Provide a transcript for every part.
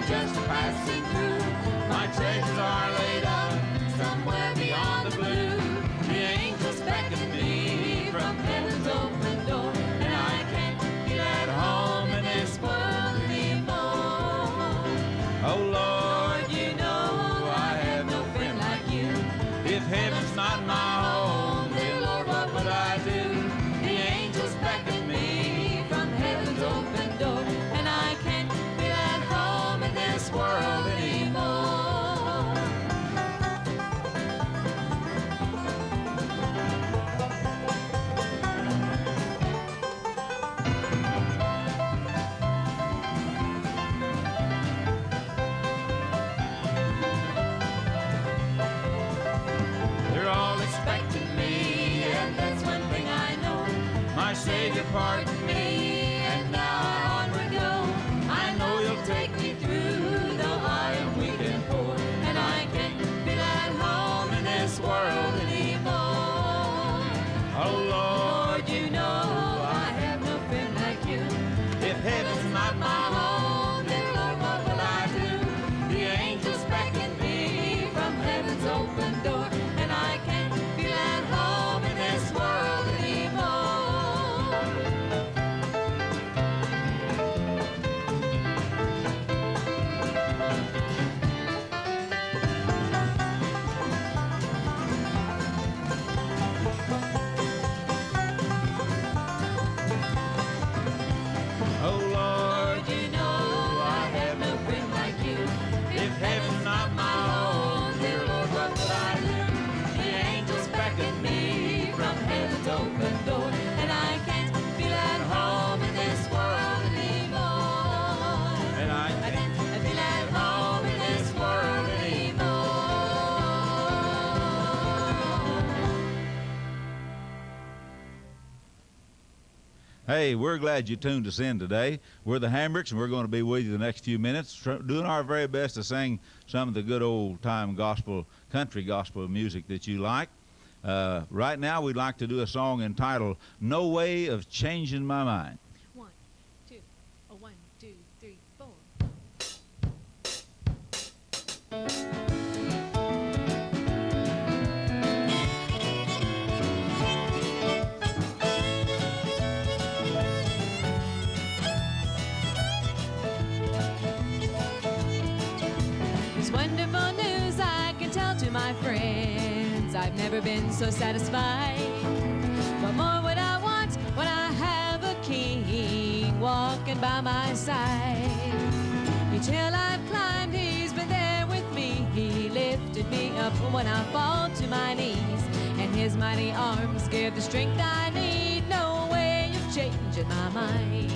just passing through. My treasures are laid up somewhere beyond the blue. The angels beckon me from heaven's open door, and I can't feel at home in this world anymore. Oh Lord, you know I have no friend like you. If heaven's not my home, dear Lord, what would I do? The angels beckon me from heaven's open door, and I can't feel at home in this world anymore. My Savior pardoned me, and now onward go. I know you'll take me through, though I am weak and poor, and I can't feel at home in this world anymore. Oh Lord, you know I have no friend like you. If heaven's not my home, then Lord, what will I do? The angels beckon me from heaven's open door, and I can't feel at home in this world anymore. Oh Lord, you know I have no friend like you. If heaven's not my home, dear Lord, what will I do? The angels beckon me from heaven's open door, and I can't feel at home in this world anymore. And I can't feel at home in this world anymore. Hey, we're glad you tuned us in today. We're the Hambricks, and we're going to be with you the next few minutes, doing our very best to sing some of the good old-time gospel, country gospel music that you like. Right now, we'd like to do a song entitled No Way of Changing My Mind. 1, 2, 1, 2, 3, 4. It's wonderful news I can tell to my friends. I've never been so satisfied. What more would I want when I have a king walking by my side? Each hill I've climbed, he's been there with me. He lifted me up when I fall to my knees, and his mighty arms give the strength I need. No way of changing my mind.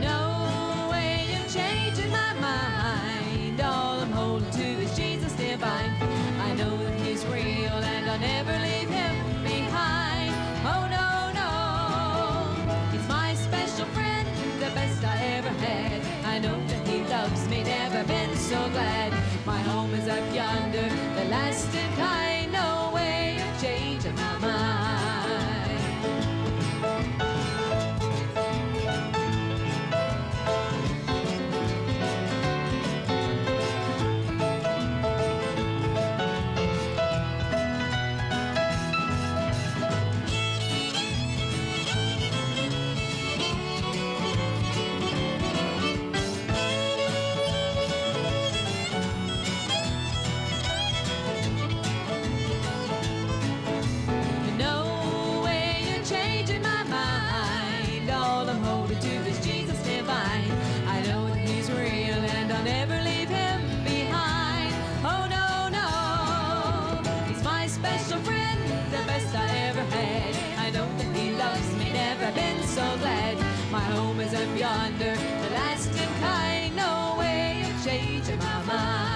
No way of changing my mind. All I'm holding to is Jesus divine. I know that he's real and I'll never leave him behind. Oh no, no, he's my special friend, the best I ever had. I know that he loves me, never been so glad. My home is up yonder, the lasting kind. No way of changing my mind. So glad my home is up yonder, the lasting kind. No way of changing my mind.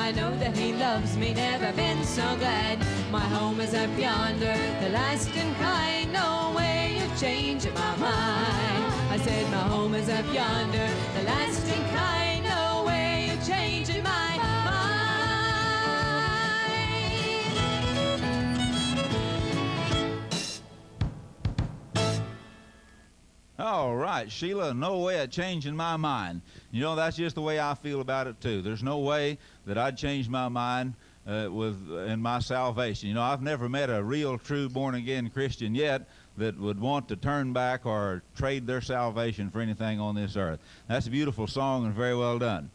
I know that he loves me, never been so glad. My home is up yonder, the lasting kind, no way of changing my mind. I said my home is up yonder, the lasting kind, no way of changing my mind. All right, Sheila, no way of changing my mind. You know, that's just the way I feel about it, too. There's no way that I'd change my mind in my salvation. You know, I've never met a real, true, born-again Christian yet that would want to turn back or trade their salvation for anything on this earth. That's a beautiful song and very well done.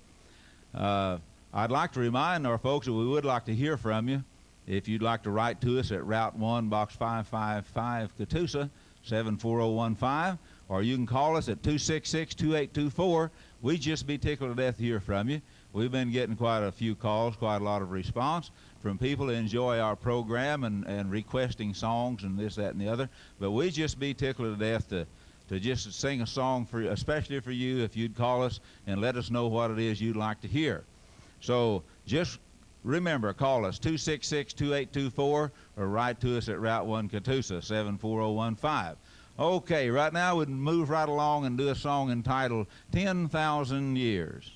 I'd like to remind our folks that we would like to hear from you. If you'd like to write to us at Route 1, Box 555, Catoosa, 74015, or you can call us at 266-2824. We'd just be tickled to death to hear from you. We've been getting quite a few calls, quite a lot of response from people who enjoy our program and requesting songs and this, that, and the other. But we'd just be tickled to death to just sing a song for you, especially for you, if you'd call us and let us know what it is you'd like to hear. So just remember, call us 266-2824 or write to us at Route 1 Catoosa, 74015. Okay, right now we'd move right along and do a song entitled 10,000 Years.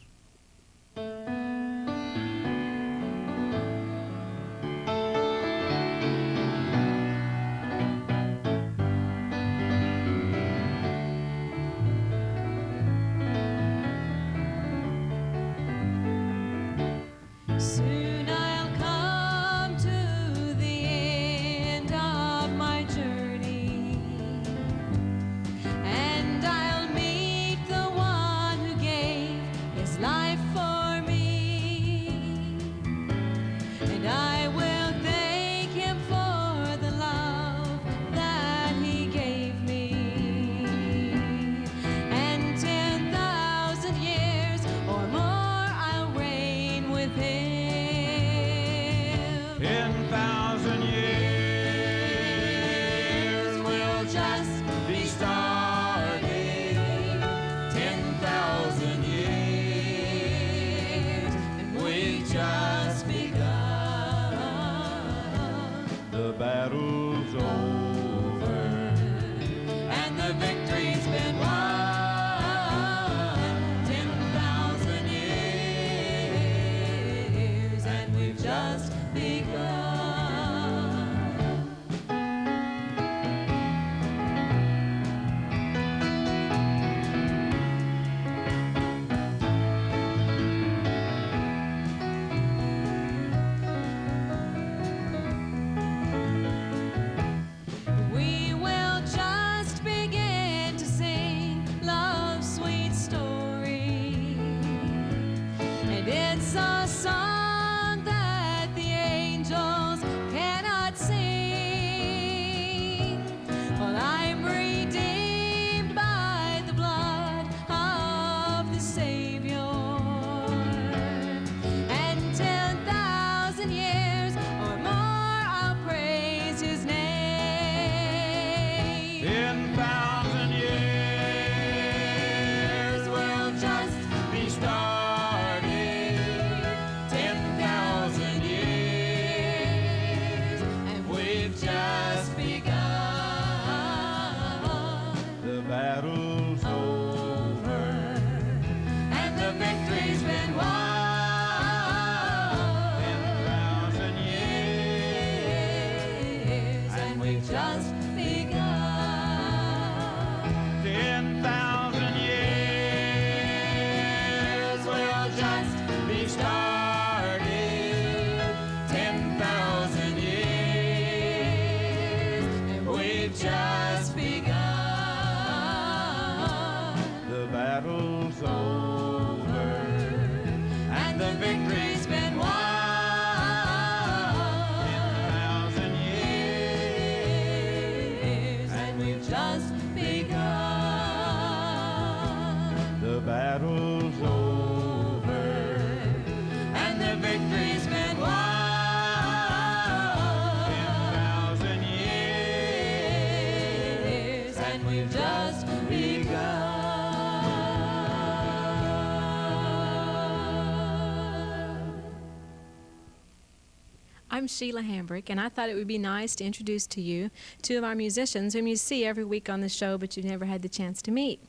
Soon I'll come to the end of my journey, and I'll meet the one who gave his life for me, and I will thank him for the love that he gave me, and 10,000 years or more I'll reign with him. 10,000 years will just be starting. 10,000 years, and we've just begun. The battle's over. And the victory's been won. 10,000 years, and we've just begun. We will just begin to sing love's sweet story, and it's a song that the angels cannot sing. Well, I'm redeemed by the blood of the Savior, and 10,000 years or more I'll praise his name. 10,000 years will just be starting. 10,000 years, and we've just begun. The battle's over. And the victory's been won. 10,000 years, and we've just begun. 10,000 years will just be starting. 10,000 years, and we've just begun. The battle's over. And the victory's been won. 10,000 years, and we've just begun. The battle's over. And the victory's been won. 10,000 years, and we've just begun. I'm Sheila Hambrick, and I thought it would be nice to introduce to you two of our musicians whom you see every week on the show, but you've never had the chance to meet.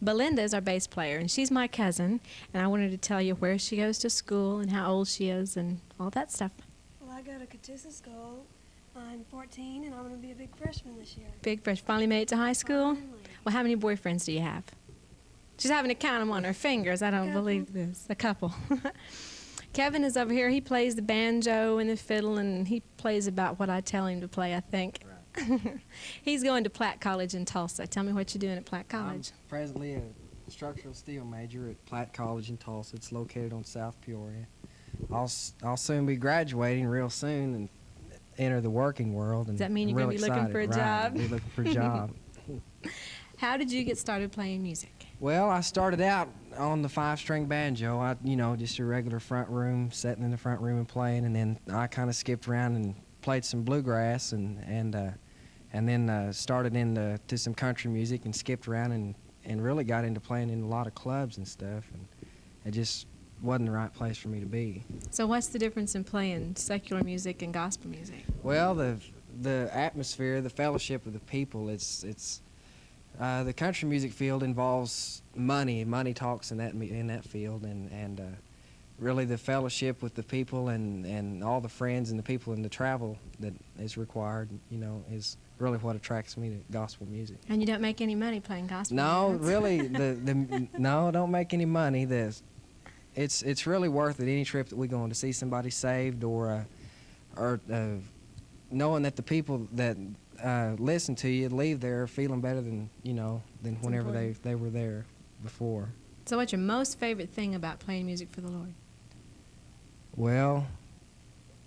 Belinda is our bass player, and she's my cousin, and I wanted to tell you where she goes to school and how old she is and all that stuff. Well, I go to Catoosa school. I'm 14, and I'm going to be a big freshman this year. Big fresh. Finally made it to high school? Finally. Well, how many boyfriends do you have? She's having to count them on her fingers. I don't believe this. A couple. Kevin is over here. He plays the banjo and the fiddle, and he plays about what I tell him to play, I think. Right. He's going to Platt College in Tulsa. Tell me what you're doing at Platt College. I'm presently a structural steel major at Platt College in Tulsa. It's located on South Peoria. I'll soon be graduating real soon and enter the working world. And does that mean you're going to be looking for a job? I'll be looking for a job. How did you get started playing music? Well, I started out on the 5-string banjo. Just a regular front room, sitting in the front room and playing, and then I kind of skipped around and played some bluegrass, and then started into some country music and skipped around and really got into playing in a lot of clubs and stuff, and it just wasn't the right place for me to be. So what's the difference in playing secular music and gospel music? Well, the atmosphere, the fellowship of the people, it's the country music field involves money. Money talks in that field, and really the fellowship with the people and all the friends and the people and the travel that is required, is really what attracts me to gospel music. And you don't make any money playing gospel No, music? really, no, don't make any money. It's really worth it. Any trip that we go on to see somebody saved, or knowing that the people that listen to you leave there feeling better than whenever they were there before. So what's your most favorite thing about playing music for the Lord? Well,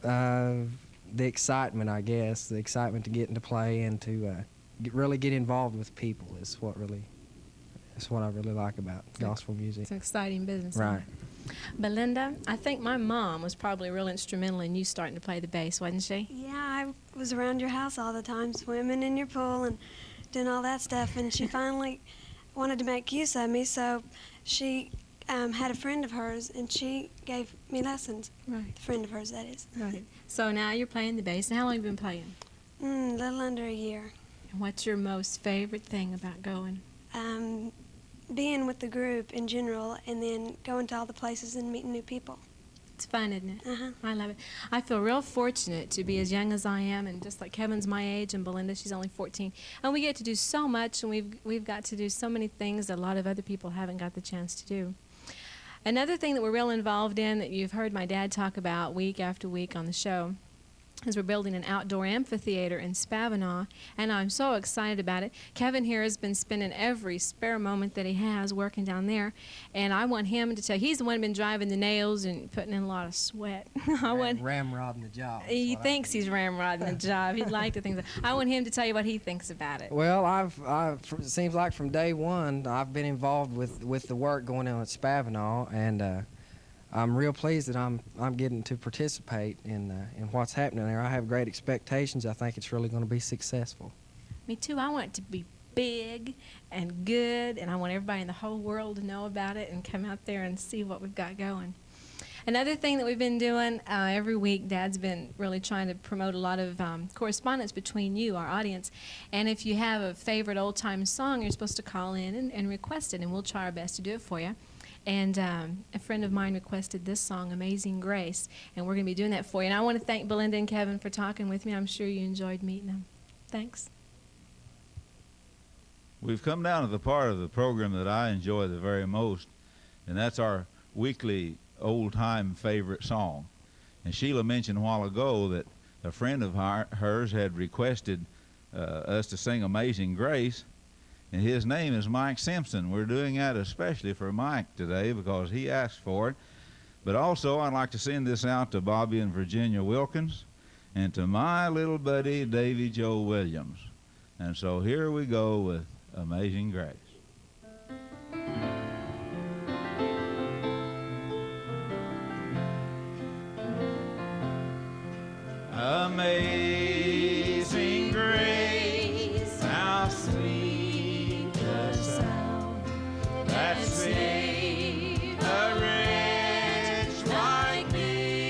the excitement, I guess. The excitement to get into play and to really get involved with people is what I really like about gospel music. It's an exciting business. Right. Belinda, I think my mom was probably real instrumental in you starting to play the bass, wasn't she? Yeah, I was around your house all the time, swimming in your pool and doing all that stuff, and she finally wanted to make use of me, so she had a friend of hers, and she gave me lessons. Right. A friend of hers, that is. Right. So now you're playing the bass. And how long have you been playing? A little under a year. And what's your most favorite thing about going? Being with the group in general, and then going to all the places and meeting new people. It's fun, isn't it? Uh-huh. I love it. I feel real fortunate to be as young as I am, and just like Kevin's my age, and Belinda, she's only 14. And we get to do so much, and we've got to do so many things that a lot of other people haven't got the chance to do. Another thing that we're real involved in that you've heard my dad talk about week after week on the show is we're building an outdoor amphitheater in Spavinaw, and I'm so excited about it. Kevin here has been spending every spare moment that he has working down there, and I want him to tell you, he's the one who's been driving the nails and putting in a lot of sweat. Ramrodding the job. He thinks he's ramrodding the job. He'd like to think so. I want him to tell you what he thinks about it. Well, it seems like from day one I've been involved with the work going on at Spavinaw, and I'm real pleased that I'm getting to participate in what's happening there. I have great expectations. I think it's really going to be successful. Me too. I want it to be big and good, and I want everybody in the whole world to know about it and come out there and see what we've got going. Another thing that we've been doing every week, Dad's been really trying to promote a lot of correspondence between you, our audience. And if you have a favorite old-time song, you're supposed to call in and request it, and we'll try our best to do it for you. And a friend of mine requested this song, Amazing Grace, and we're going to be doing that for you. And I want to thank Belinda and Kevin for talking with me. I'm sure you enjoyed meeting them. Thanks. We've come down to the part of the program that I enjoy the very most, and that's our weekly old-time favorite song. And Sheila mentioned a while ago that a friend of hers had requested us to sing Amazing Grace, and his name is Mike Simpson. We're doing that especially for Mike today because he asked for it. But also I'd like to send this out to Bobby and Virginia Wilkins and to my little buddy Davy Joe Williams. And so here we go with Amazing Grace. Amazing grace, how sweet the sound that saved a wretch like me.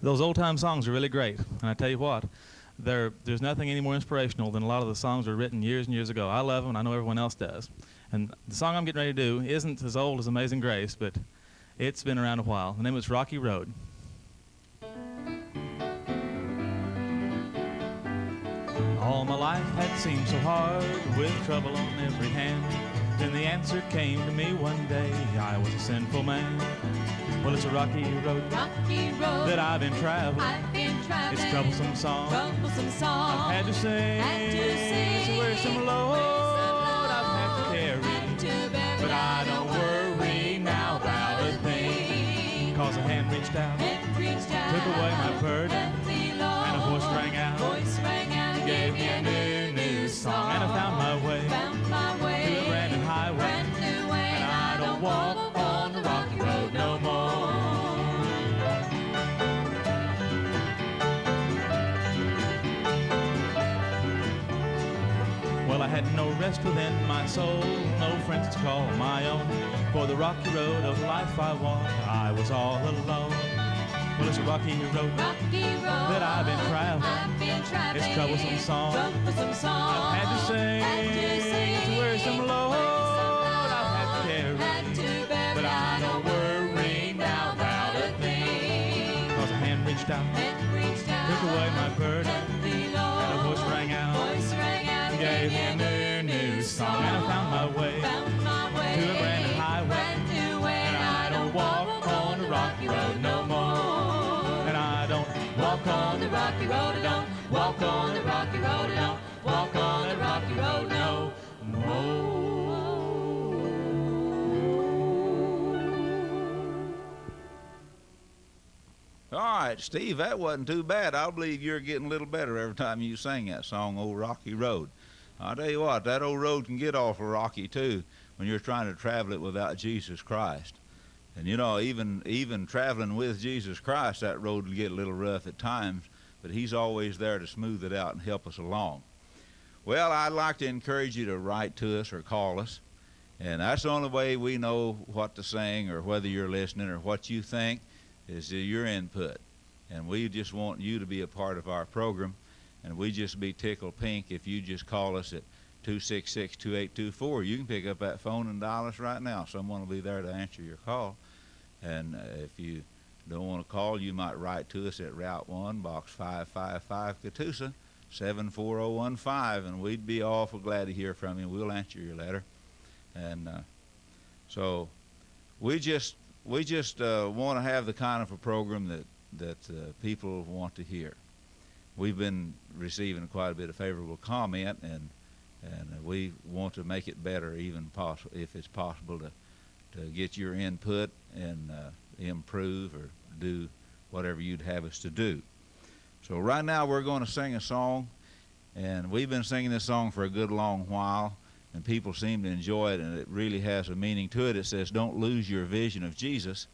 Those old-time songs are really great, and I tell you what, there's nothing any more inspirational than a lot of the songs that were written years and years ago. I love them, and I know everyone else does. And the song I'm getting ready to do isn't as old as Amazing Grace, but it's been around a while. The name is Rocky Road. All my life had seemed so hard, with trouble on every hand. Then the answer came to me one day, I was a sinful man. Well, it's a rocky road, that I've been traveling. It's a troublesome song, I've had to sing. It's a wearisome load I've had to carry. But I don't worry now about a thing, 'cause a hand reached out, took away my burden, and a voice rang out, gave me a new song. And I found my way to a brand new highway, and I don't walk on the rocky road no more. Well, I had no rest within my soul, no friends to call my own. For the rocky road of life I walked, I was all alone. Well, it's a rocky road, that I've been traveling. It's a troublesome song, I've had to sing. It's a wearisome load I've had to carry. But I don't worry now about a thing, 'cause a hand reached out, took away my burden, and a voice rang out, gave me a new song. And I found my way to a brand new highway, and I don't walk on the rocky road no more. Walk on the rocky road, I don't walk on the rocky road, I don't walk on the rocky road no more. All right, Steve, that wasn't too bad. I believe you're getting a little better every time you sing that song, Old Rocky Road. I'll tell you what, that old road can get awful rocky too when you're trying to travel it without Jesus Christ. And you know, even traveling with Jesus Christ, that road will get a little rough at times, but he's always there to smooth it out and help us along. Well, I'd like to encourage you to write to us or call us, and that's the only way we know what to sing or whether you're listening or what you think is your input. And we just want you to be a part of our program, and we just be tickled pink if you just call us at 266-2824. You can pick up that phone and dial us right now. Someone will be there to answer your call. And if you don't want to call, you might write to us at Route 1, Box 555, Catoosa, 74015, and we'd be awful glad to hear from you. We'll answer your letter. And so we just want to have the kind of a program that people want to hear. We've been receiving quite a bit of favorable comment, and we want to make it better, even if it's possible to get your input and improve or do whatever you'd have us to do. So right now we're going to sing a song, and we've been singing this song for a good long while, and people seem to enjoy it, and it really has a meaning to it. It says, "Don't lose your vision of Jesus."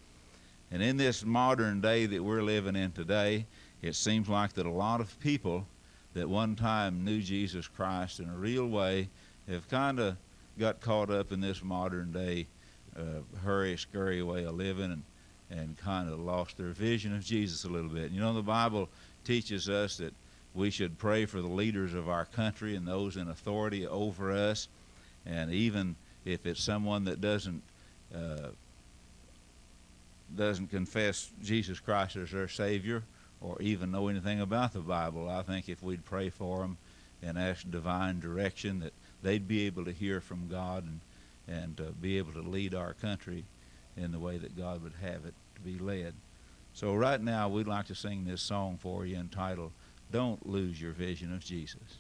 And in this modern day that we're living in today, it seems like that a lot of people that one time knew Jesus Christ in a real way have kind of got caught up in this modern day hurry, scurry way of living, and kind of lost their vision of Jesus a little bit. You know, the Bible teaches us that we should pray for the leaders of our country and those in authority over us, and even if it's someone that doesn't confess Jesus Christ as their Savior or even know anything about the Bible, I think if we'd pray for them and ask divine direction, that they'd be able to hear from God and be able to lead our country in the way that God would have it to be led. So right now we'd like to sing this song for you entitled, "Don't Lose Your Vision of Jesus."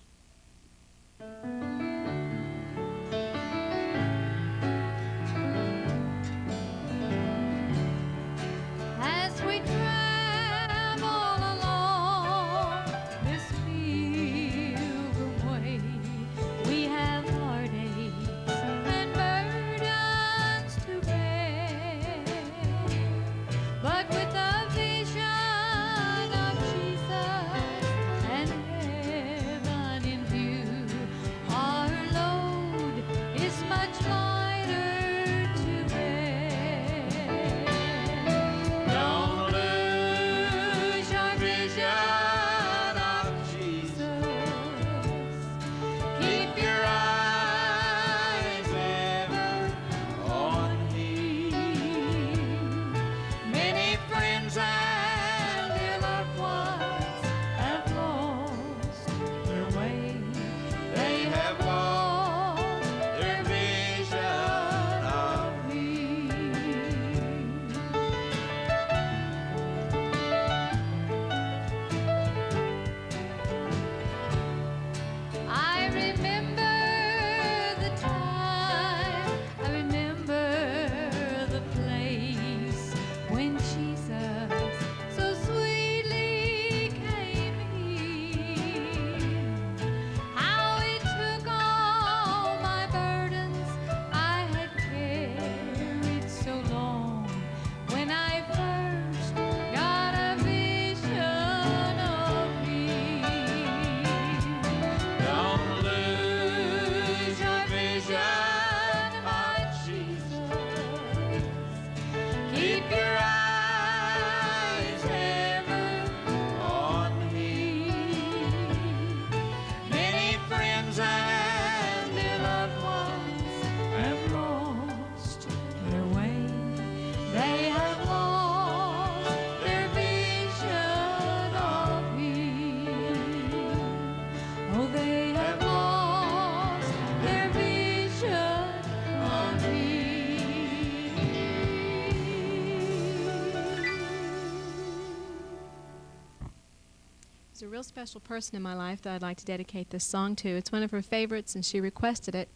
As we travel along this pilgrim way, we have heartaches and burdens to bear. But with the vision of Jesus and heaven in view, our There's a real special person in my life that I'd like to dedicate this song to. It's one of her favorites, and she requested it.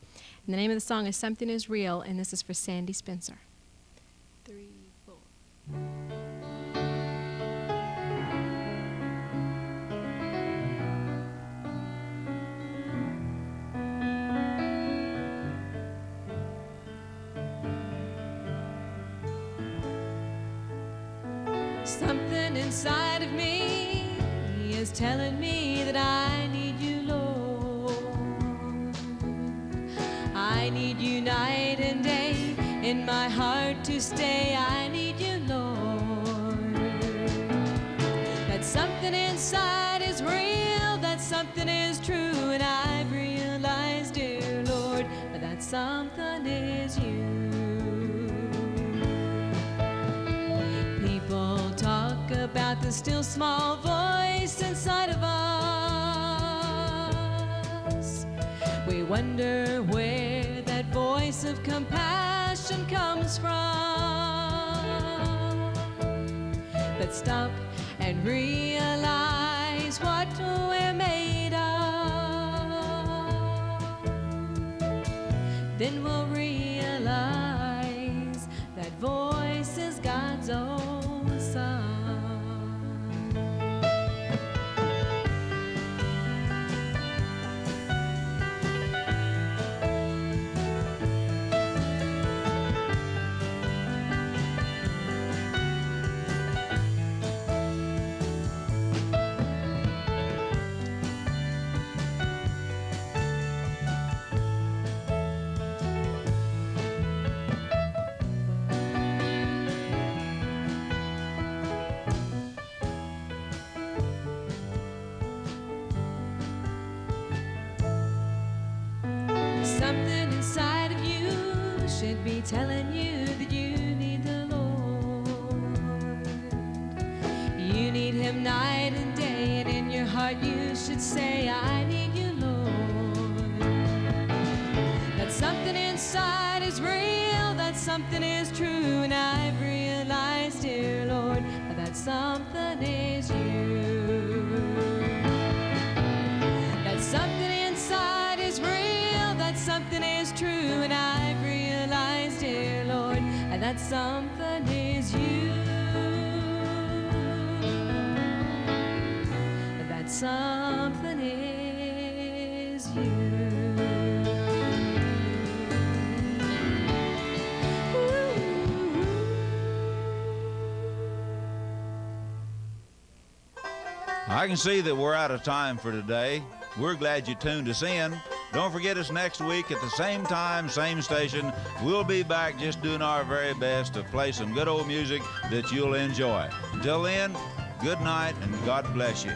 And the name of the song is Something Is Real, and this is for Sandy Spencer. 3, 4. Something inside of me is telling me that I need you, Lord. I need you night and day, in my heart to stay. I need you, Lord. That something inside is real, that something is true, and I've realized, dear Lord, that something is you. People talk about the still small voice inside of us. We wonder where that voice of compassion comes from. But stop and realize what we're made of. Then we'll realize that voice is God's own son. Something inside of you should be telling you that you need the Lord. You need Him night and day, and in your heart you should say, I need you, Lord. That something inside is real, that something is true, and I've realized, dear Lord, that something is you. That something inside is real, that something is true, and I've realized, dear Lord, that something is you. That something is you. I can see that we're out of time for today. We're glad you tuned us in. Don't forget us next week at the same time, same station. We'll be back just doing our very best to play some good old music that you'll enjoy. Until then, good night and God bless you.